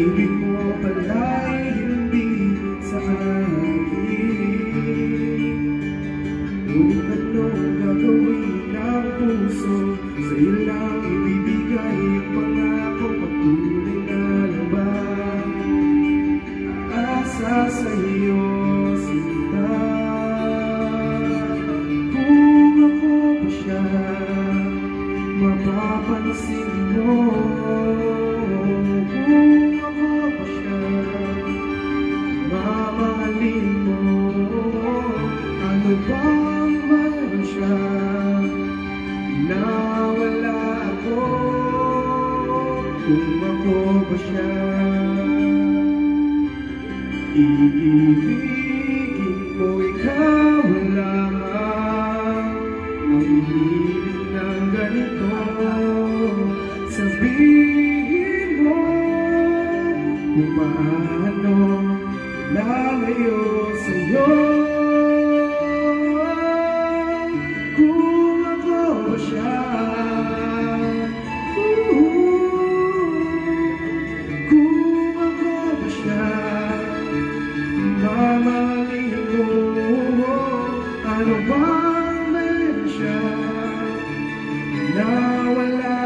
pag-ibig mo pala'y hindi sa akin. Ngunit anong gagawin ng puso, sa'yo lang ibibigay ang pangako, patuloy na laban. Asa sa'yo sinta, kung ako ba siya, mapapansin mo. Kung ako ba siya, mamahalin mo. Ano bang mayroon siya na wala ako? Kung ako ba siya, iibigin mo ikaw lamang. Ang ibig ng ganito, sabihin mo kung paano lalayo sa'yo. Kung ako ba siya, kung ako ba siya, mamahalin mo. Ano bang meron siya na wala